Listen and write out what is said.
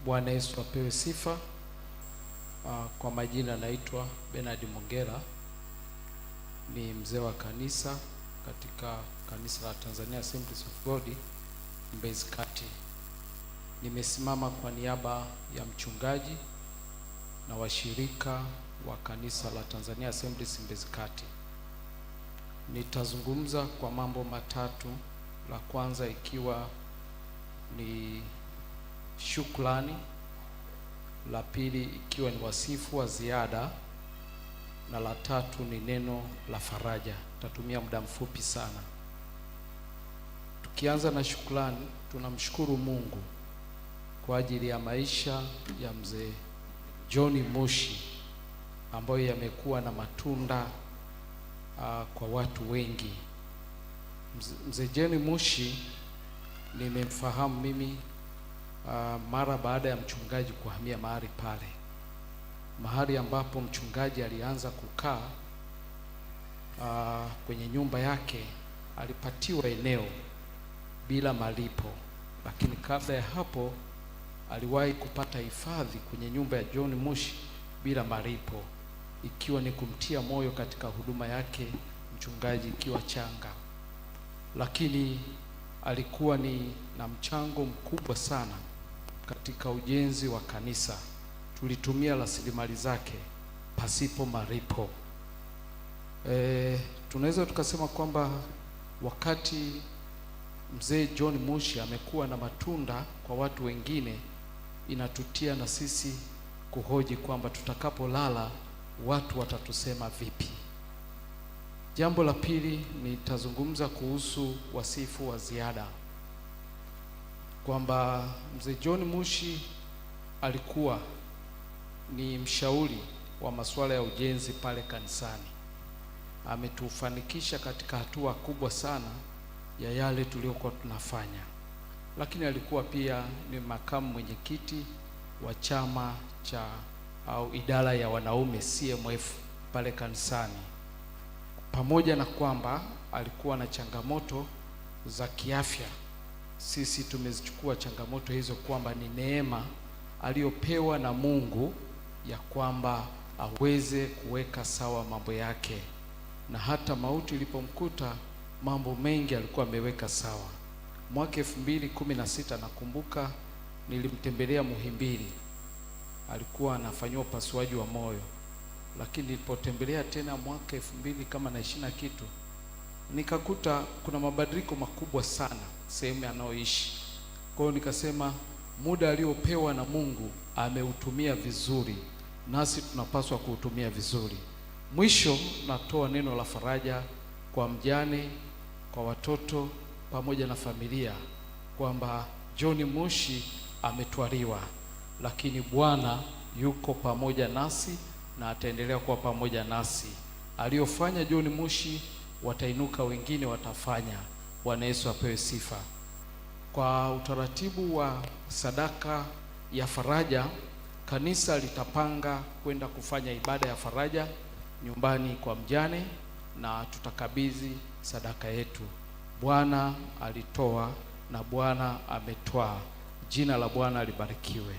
Bwana Yesu apewe sifa. Kwa majina naitwa Bernard Mongera, ni mzee wa kanisa katika kanisa la Tanzania Assemblies of God Mbezi Kati. Nimesimama kwa niaba ya mchungaji na washirika wa kanisa la Tanzania Assemblies Mbezi Kati. Nitazungumza kwa mambo matatu. La kwanza ikiwa ni shukrani, la pili ikiwa ni wasifu wa ziada, na la tatu ni neno la faraja. Tatumia muda mfupi sana. Tukianza na shukrani, tunamshukuru Mungu kwa ajili ya maisha ya mzee John Mushi ambayo yamekuwa na matunda kwa watu wengi. Mzee John Mushi nimemfahamu mimi mara baada ya mchungaji kuhamia mahali ambapo mchungaji alianza kukaa kwenye nyumba yake. Alipatiwa eneo bila malipo, lakini kabla ya hapo aliwahi kupata hifadhi kwenye nyumba ya John Mushi bila malipo, ikiwa ni kumtia moyo katika huduma yake mchungaji ikiwa changa. Lakini alikuwa ni na mchango mkubwa sana katika ujenzi wa kanisa. Tulitumia rasilimali zake pasipo malipo. Tunaweza tukasema kwamba wakati mzee John Mushi amekuwa na matunda kwa watu wengine, inatutia na sisi kuhoji kwamba tutakapolala watu watatusema vipi. Jambo la pili, nitazungumza kuhusu wasifu wa ziada, kwamba mzee John Mushi alikuwa ni mshauri wa masuala ya ujenzi pale kanisani. Ametufanikisha katika hatua kubwa sana ya yale tuliokuwa tunafanya. Lakini alikuwa pia ni makamu mwenyekiti wa chama cha au idara ya wanaume CMF pale kanisani. Pamoja na kwamba alikuwa na changamoto za kiafya, sisi tumezichukua changamoto hizo kwamba ni neema aliyopewa na Mungu ya kwamba aweze kuweka sawa mambo yake, na hata mauti ilipomkuta mambo mengi alikuwa ameweka sawa. Mwaka 2016 nakumbuka nilimtembelea Muhimbili, alikuwa anafanywa upasuaji wa moyo. Lakini nilipotembelea tena mwaka 2020 kitu, nikakuta kuna mabadiliko makubwa sana sehemu anaoishi. Kwa hiyo nikasema muda aliopewa na Mungu ameutumia vizuri, nasi tunapaswa kuutumia vizuri. Mwisho natoa neno la faraja kwa mjane, kwa watoto pamoja na familia, kwamba John Mushi ametwaliwa, lakini Bwana yuko pamoja nasi na ataendelea kuwa pamoja nasi. Aliyofanya John Mushi watainuka wengine watafanya. Bwana Yesu apewe sifa. Kwa utaratibu wa sadaka ya faraja, kanisa litapanga kwenda kufanya ibada ya faraja nyumbani kwa mjane, na tutakabidhi sadaka yetu. Bwana alitoa na Bwana ametwaa. Jina la Bwana libarikiwe.